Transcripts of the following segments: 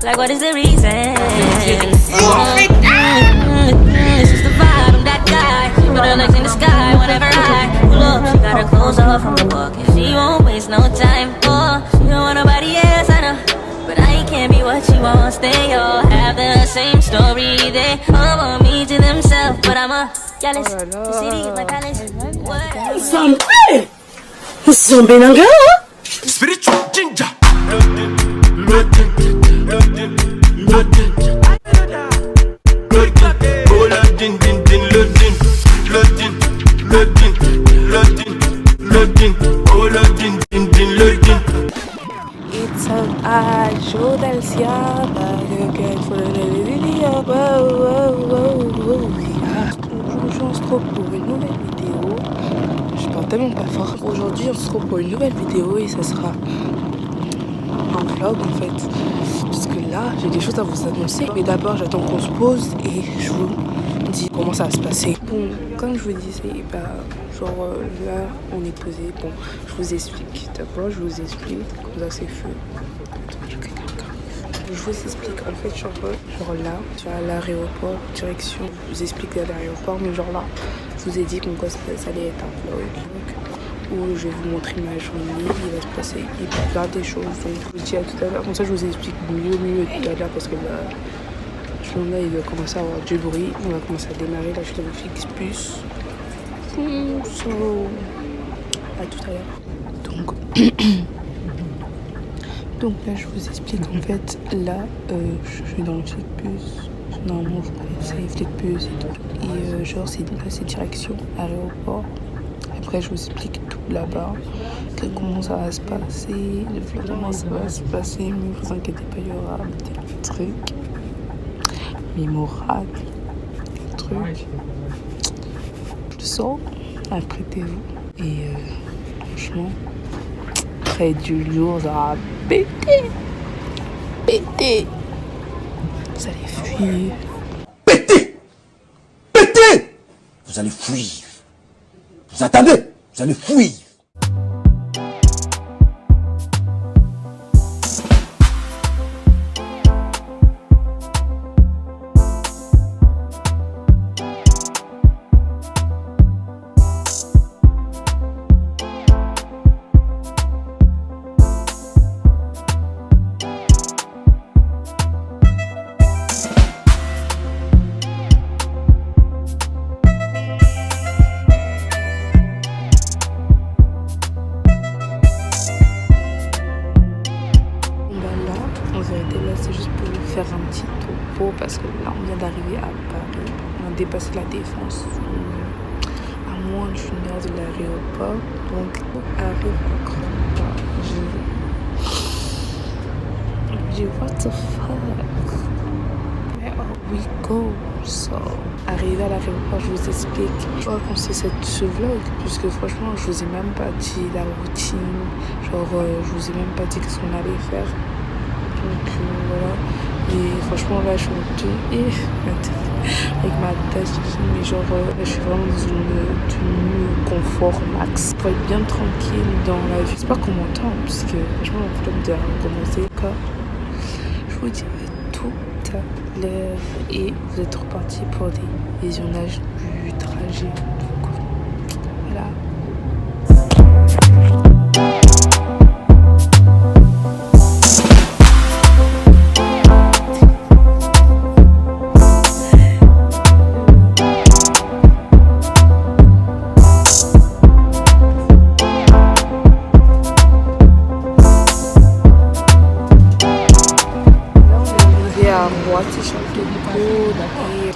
Like what is the reason? It's just the vibe, I'm that guy. She put her legs in the sky whenever I pull up. She got her clothes off from the walk and she won't waste no time. Oh, she don't want nobody else, I know. But I can't be what she wants. They all have the same story. They all want me to themselves, but I'm a jealous. The city is my palace. Zombie nanga. Spiritual ginger. It's a show d'Alcia. Aujourd'hui on se retrouve pour une nouvelle vidéo. Je parle tellement pas fort. Aujourd'hui on se retrouve pour une nouvelle vidéo et ça sera un vlog en fait. Parce que là j'ai des choses à vous annoncer. Mais d'abord j'attends qu'on se pose et je vous dis comment ça va se passer. Bon, comme je vous disais, là on est posé. Bon, je vous explique. D'abord je vous explique comment ça s'est fait. Je vous explique en fait genre là, tu vois, à l'aéroport, direction, je vous explique à l'aéroport, mais genre là, je vous ai dit qu'on ça allait être un vlog où je vais vous montrer ma journée, il va se passer, il va faire des choses, donc je vous dis à tout à l'heure, comme ça je vous explique mieux tout à l'heure parce que là, il va commencer à avoir du bruit, on va commencer à démarrer, là je suis dans le fixe plus, so, à tout à l'heure, donc là je vous explique en fait là je suis dans le Flixbus, normalement je connaissais les Flixbus et tout et genre c'est direction aéroport. Après je vous explique tout là-bas, comment ça va se passer, comment ça va se passer, mais vous inquiétez pas, il y aura des trucs mémorables, des trucs, je le sens, apprêtez-vous et franchement après du lourd ça va péter, vous allez fuir, Pétez. Vous allez fuir. Vous attendez. Vous allez fuir. c'est juste pour faire un petit topo parce que là on vient d'arriver à Paris, on a dépassé la Défense à moins d'une heure de l'aéroport, donc on arrive à Grand-Pas. J'ai what the fuck, where are we go? So arrivé à l'aéroport, je vous explique. Je vais commencer ce vlog puisque franchement je vous ai même pas dit la routine, genre je vous ai même pas dit qu'est-ce qu'on allait faire. Donc voilà, et franchement là je suis en tenue avec ma tasse, mais genre je suis vraiment dans une tenue confort max pour être bien tranquille dans la vie. J'espère qu'on m'entend parce que franchement mon flemme de recommencer. Je vous dirai tout à l'heure et vous êtes repartis pour des visionnages du trajet. Donc voilà.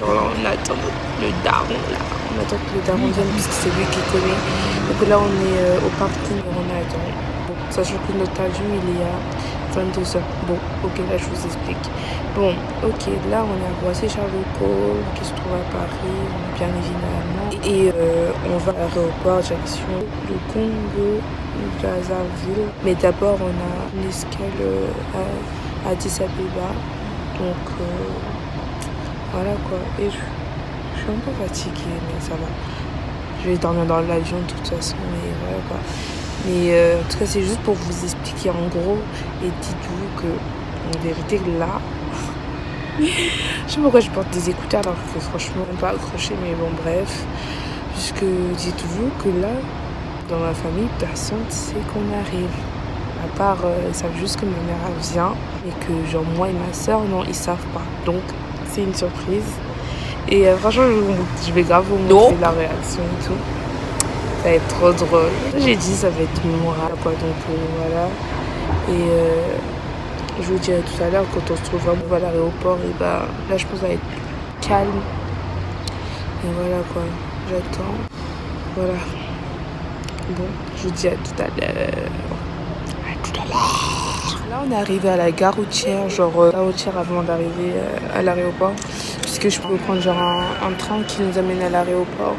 On attend le daron là, on attend que le daron vienne puisque c'est lui qui connaît. Donc là on est au parking, on attend. Bon, sachant que notre avion il est à 22h. Bon, ok, là je vous explique. Bon, ok, là on est à Roissy-Charles-de-Gaulle qui se trouve à Paris, bien évidemment. Et on va à l'aéroport direction de Congo, Brazzaville. Mais d'abord on a une escale à Addis Abeba. Donc voilà quoi, et je suis un peu fatiguée mais ça va, je vais dormir dans l'avion de toute façon, mais voilà quoi. Mais en tout cas c'est juste pour vous expliquer en gros, et dites-vous que En vérité, là, je sais pas pourquoi je porte des écouteurs alors que franchement, même pas accroché, mais bon, bref. Puisque dites-vous que là, dans ma famille, personne ne sait qu'on arrive. À part, ils savent juste que ma mère elle vient et que genre moi et ma soeur, non, ils savent pas. Donc, c'est une surprise. Et franchement, je vais grave vous montrer la réaction et tout. Ça va être trop drôle. J'ai dit ça va être mémorable quoi, donc voilà. Et je vous dirai tout à l'heure quand on se trouve vraiment à l'aéroport, et bah là je pense que ça va être calme. Et voilà quoi, j'attends. Voilà. Bon, je vous dis à tout à l'heure. À tout à l'heure. Là on est arrivé à la gare routière, genre la routière avant d'arriver à l'aéroport. Puisque je peux prendre genre un train qui nous amène à l'aéroport.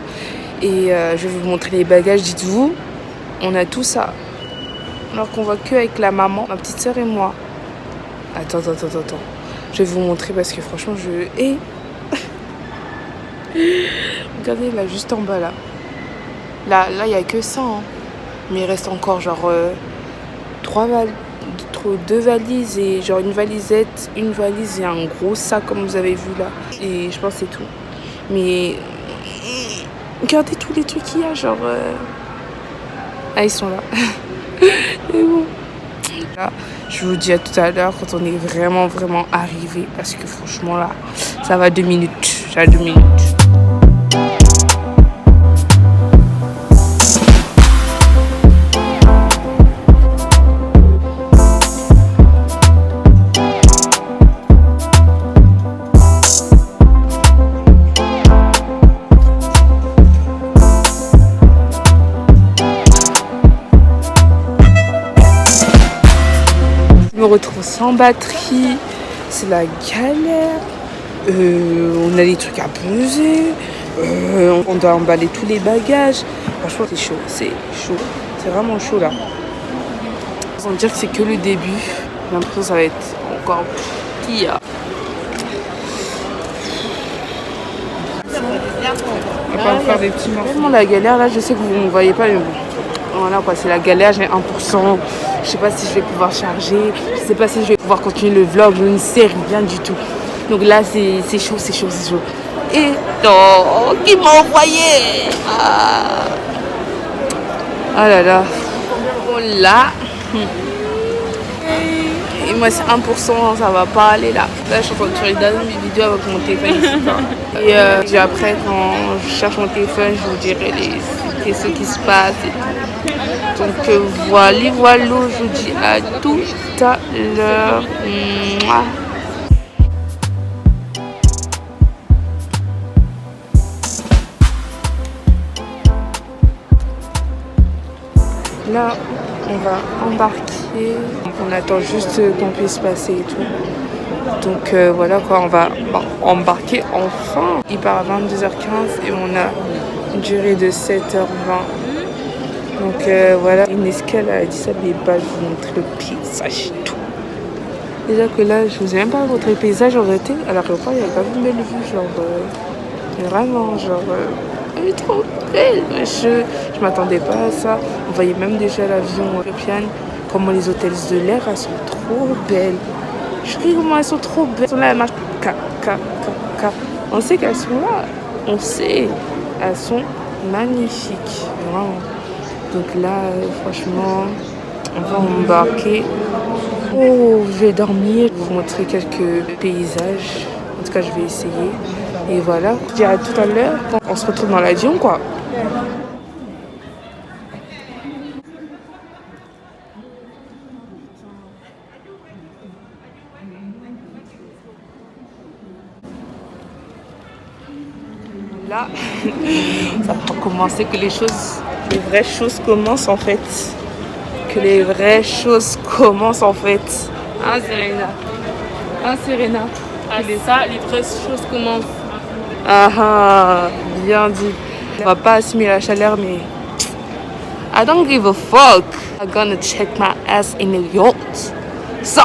Et je vais vous montrer les bagages. Dites-vous, on a tout ça. Alors qu'on voit que avec la maman, ma petite soeur et moi. Attends. Je vais vous montrer parce que franchement, regardez là, juste en bas là. Là, il n'y a que ça. Hein. Mais il reste encore genre 2 valises et genre une valisette, une valise et un gros sac comme vous avez vu là. Et je pense que c'est tout. Mais regardez tous les trucs qu'il y a, genre... Ah, ils sont là. Et bon. Là, je vous dis à tout à l'heure quand on est vraiment arrivé. Parce que franchement là, ça va 2 minutes. J'ai 2 minutes. Je me retrouve sans batterie, c'est la galère. On a des trucs à peser, on doit emballer tous les bagages. Franchement, c'est chaud, c'est vraiment chaud là. Sans dire que c'est que le début, j'ai l'impression que ça va être encore pire. On va faire des petits morceaux. Vraiment la galère là, je sais que vous ne voyez pas, mais bon. Voilà quoi, c'est la galère, j'ai 1%. Je sais pas si je vais pouvoir charger, je sais pas si je vais pouvoir continuer le vlog, je ne sais rien du tout. Donc là c'est chaud. Et non, qui m'a envoyé ah là là. Bon là. Et moi c'est 1%, ça va pas aller là. Là je suis en train de faire une vidéo avec mon téléphone ici. Et après quand je cherche mon téléphone, je vous dirai ce qui se passe et tout. Donc voilà, je vous dis à tout à l'heure. Là, on va embarquer. On attend juste qu'on puisse passer et tout. Donc voilà quoi, on va embarquer enfin. Il part à 22h15 et on a une durée de 7h20. Donc voilà, une escale à 17 balles, je vous montre le paysage et tout. Déjà que là, je vous ai même pas montré le paysage, j'aurais été à l'aéroport, il y a pas vu belle vue, genre vraiment, genre elle est trop belle. Je m'attendais pas à ça. On voyait même déjà l'avion européen, comment les hôtels de l'air, elles sont trop belles. Je dis comment elles sont trop belles. Elles sont là, elles marchent. On sait qu'elles sont là. On sait. Elles sont magnifiques. Vraiment. Donc là, franchement, on va embarquer. Oh, je vais dormir. Je vais vous montrer quelques paysages. En tout cas, je vais essayer. Et voilà. Je dirai tout à l'heure. On se retrouve dans l'avion, quoi. Là, ça va commencer que les vraies choses commencent en fait. Hein, Serena. Ah, ça, les vraies choses commencent. Ah, bien dit. On va pas assumer la chaleur, mais I don't give a fuck. I'm gonna check my ass in the yacht. Ça.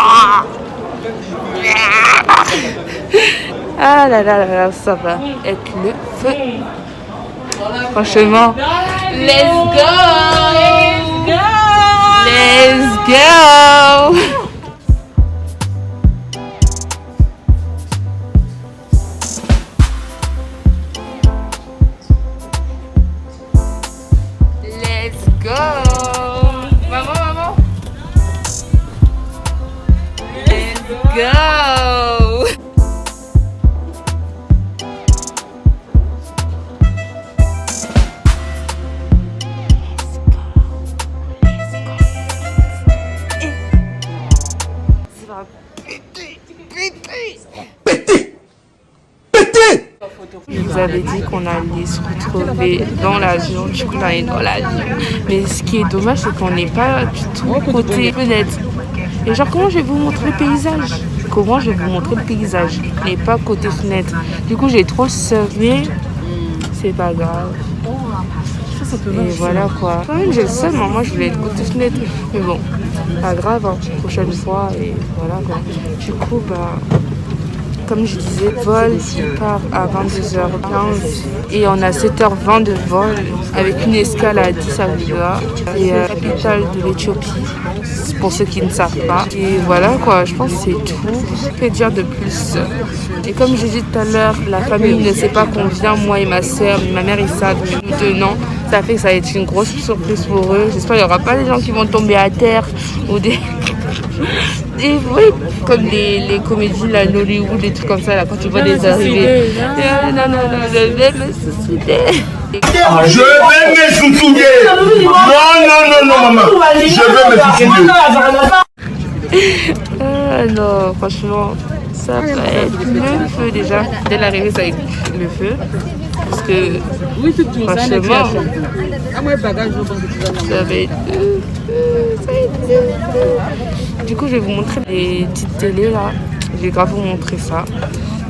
Ah là là, ça va être le feu. Franchement, let's go. Je vous avais dit qu'on allait se retrouver dans l'avion, du coup on est dans l'avion. Mais ce qui est dommage, c'est qu'on n'est pas du tout côté fenêtre. Et genre, comment je vais vous montrer le paysage? Comment je vais vous montrer le paysage? Et pas côté fenêtre. Du coup, j'ai trop serré. C'est pas grave. Et voilà quoi. Quand même, j'ai le seum, moi je voulais être côté fenêtre. Mais bon, pas grave, hein. Prochaine fois. Et voilà quoi. Du coup, comme je disais, le vol il part à 22h15 et on a 7h20 de vol avec une escale à Addis Abeba, et capitale de l'Éthiopie, pour ceux qui ne savent pas. Et voilà quoi, je pense que c'est tout. Que dire de plus? Et comme j'ai dit tout à l'heure, la famille ne sait pas qu'on vient, moi et ma soeur, ma mère ils savent, nous deux non. Ça fait que ça va être une grosse surprise pour eux. J'espère qu'il n'y aura pas des gens qui vont tomber à terre ou des... Et oui, comme les comédies là, Hollywood, des trucs comme ça, là, quand tu vois les arrivées. Non, je vais me suicider. Je vais me suicider. Non, maman. Je vais me suicider. Non, franchement, ça va être le feu déjà. Dès l'arrivée, ça va être le feu. Parce que, franchement, ça va être le feu. Du coup, je vais vous montrer les petites télés là. Je vais grave vous montrer ça.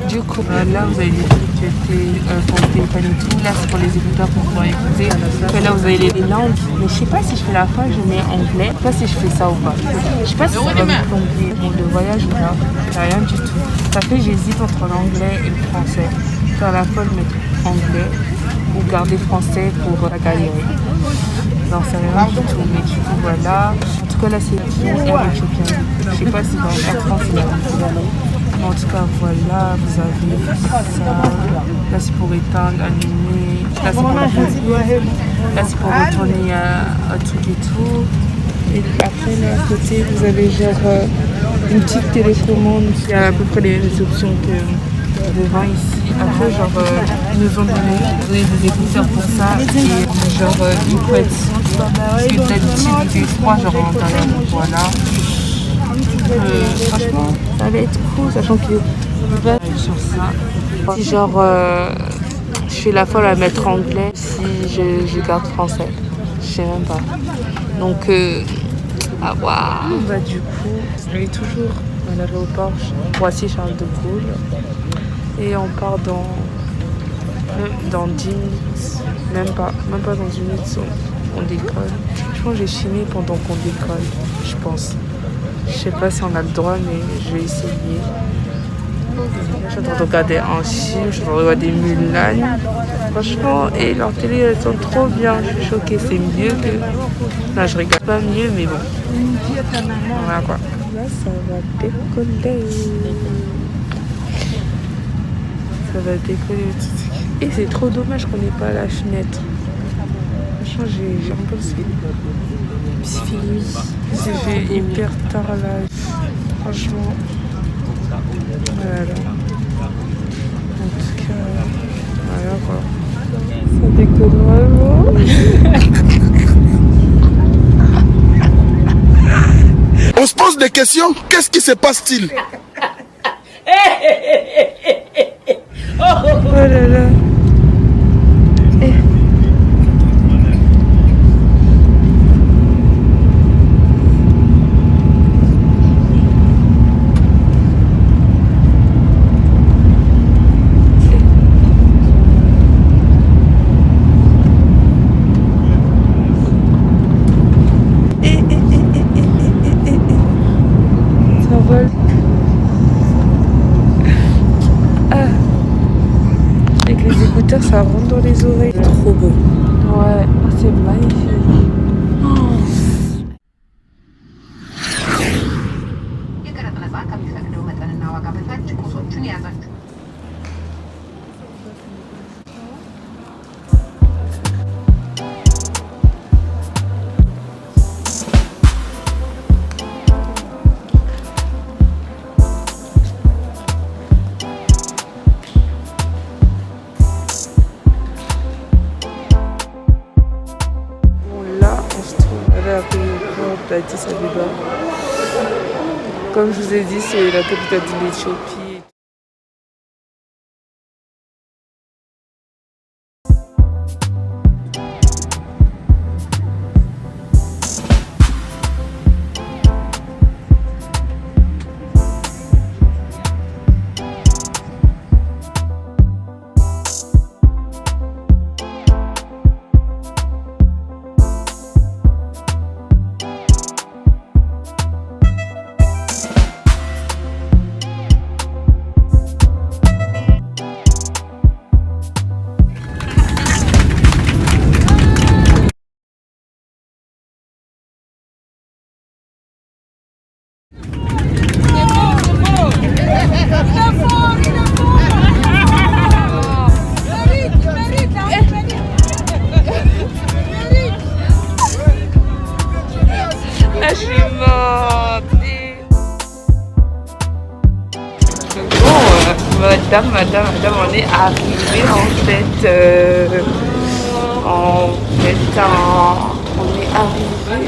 Du coup, là, vous avez les trucs qui étaient pour le téléphone et tout. Là, c'est pour les écouteurs pour pouvoir écouter. Après, là, vous avez les langues. Mais je sais pas si je fais la fin, je mets anglais. Je sais pas si je fais ça ou pas. Je sais pas si ça va me plomber. Bon, le voyage ou là, rien du tout. Ça fait j'hésite entre l'anglais et le français. Faire la folle, mettre anglais ou garder français pour la galérer. Non, c'est rien du tout. Mais du coup, voilà. En tout cas, là, c'est Air Ethiopian. Je sais pas si dans Air France, il y a mais en tout cas, voilà, vous avez ça. Là, c'est pour éteindre, allumer. Là, c'est pour retourner à truc et tout. Et après, là, à côté, vous avez genre une petite télécommande. Il y a à peu près les mêmes options que devant ici. Après, genre, ils nous ont donné des écouteurs pour ça. Et genre une couette. Parce que d'habitude, ils 3 genre en intérieur. Voilà. Franchement, ça va être cool, sachant que je vais sur ça. Si genre, je fais la folle à mettre anglais, si je garde français. Je sais même pas. Donc, à voir. Du coup, je vais toujours à l'aéroport Roissy-Charles de Gaulle. Et on part dans 10 minutes. Même pas dans 10 minutes, on décolle. Je pense que j'ai chimé pendant qu'on décolle, je pense. Je sais pas si on a le droit, mais je vais essayer. Je suis en train de regarder un film, je suis en train de regarder Mulan. Franchement, et leurs télé, elles sont trop bien. Je suis choquée, c'est mieux que... Non, je regarde pas mieux, mais bon. Voilà quoi. Là, ça va décoller. Ça va décoller. Et c'est trop dommage qu'on n'ait pas la fenêtre. Franchement, j'ai un peu... C'est fini. C'est fait hyper tard là. Franchement. Voilà. En tout cas, voilà quoi. Ça déconne vraiment. On se pose des questions. Qu'est-ce qui se passe-t-il? Oh là là. Ça rentre dans les oreilles. C'est trop beau. Ouais, c'est magnifique. Addis Abeba. Comme je vous ai dit, c'est la capitale de l'Éthiopie. Madame, on est arrivé en fait. On est arrivé.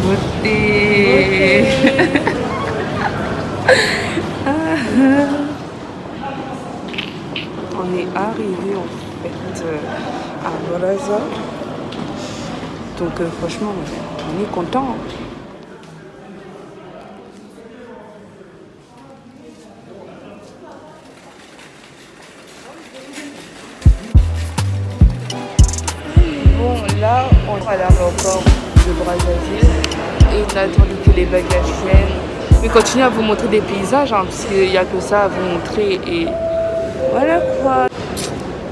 Beauté. On est arrivé en fait à Braza. Donc franchement, on est content. Bon, là, on est à l'aéroport de Brazzaville et on attend que les bagages viennent. Mais continuez à vous montrer des paysages, hein, parce qu'il n'y a que ça à vous montrer. Et voilà quoi.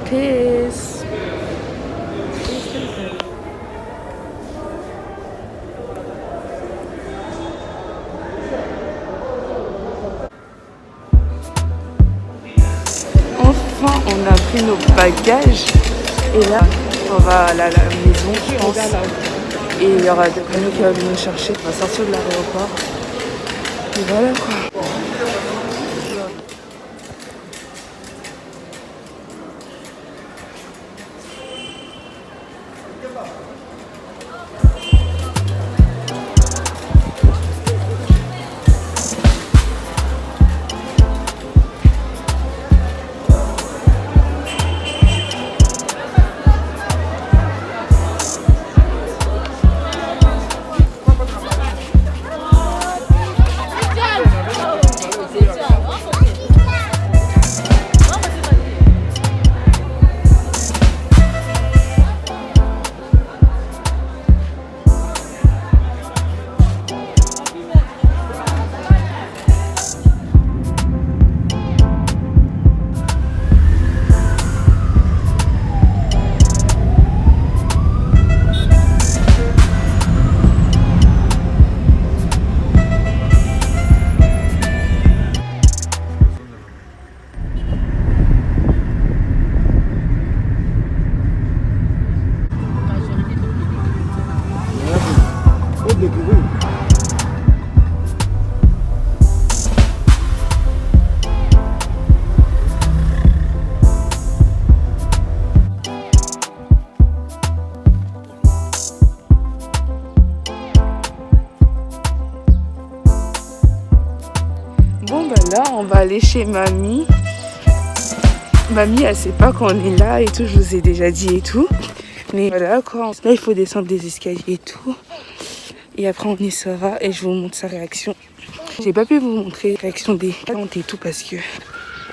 Peace. Enfin, on a pris nos bagages. Et là, on va à la maison, je pense. Et il y aura des camions qui vont venir nous chercher. On va sortir de l'aéroport. Et voilà quoi. Bon bah là on va aller chez mamie. Mamie elle sait pas qu'on est là et tout, je vous ai déjà dit et tout. Mais voilà quoi, là il faut descendre des escaliers et tout. Et après on y sera et je vous montre sa réaction. J'ai pas pu vous montrer la réaction des clientes et tout parce que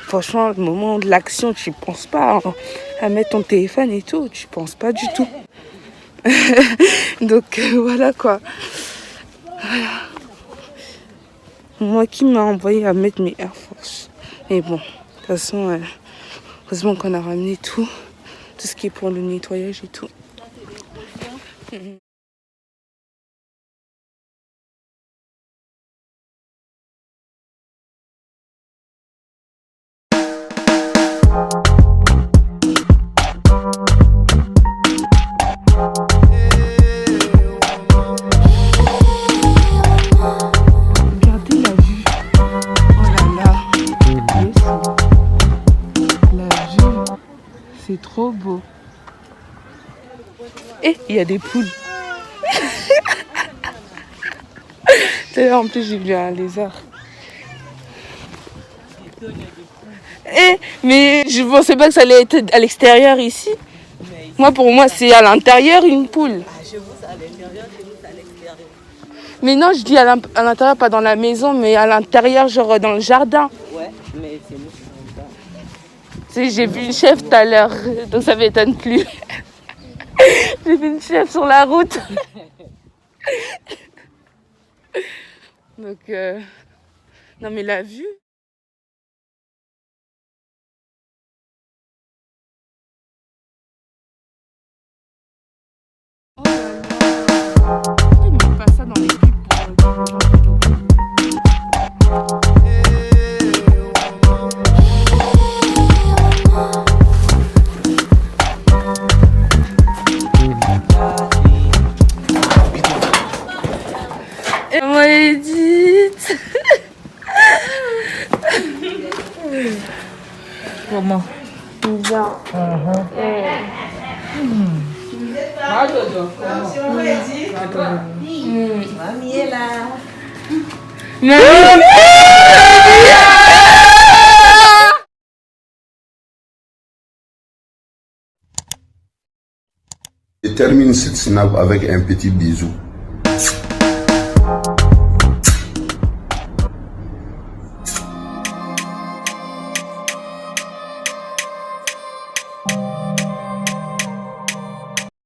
franchement le moment de l'action tu penses pas à mettre ton téléphone et tout, tu penses pas du tout. Donc voilà quoi. Voilà. Moi qui m'a envoyé à mettre mes Air Force. Mais bon, de toute façon, heureusement qu'on a ramené tout ce qui est pour le nettoyage et tout. C'est trop beau. Et il y a des poules. En plus, j'ai vu un lézard. Mais je pensais pas que ça allait être à l'extérieur ici. Moi, pour moi, c'est à l'intérieur une poule. Chez vous, c'est à l'intérieur, chez nous, c'est à l'extérieur. Mais non, je dis à l'intérieur, pas dans la maison, mais à l'intérieur, genre dans le jardin. Ouais, mais c'est nous. J'ai vu une chèvre tout à l'heure, donc ça m'étonne plus. J'ai vu une chèvre sur la route. Donc, non mais la vue. Oh là là. Ils mettent pas ça dans les pubs pour les gens de l'eau. Maman Edith. Comment? Bien. Mamie est là. Je termine cette snap avec un petit bisou.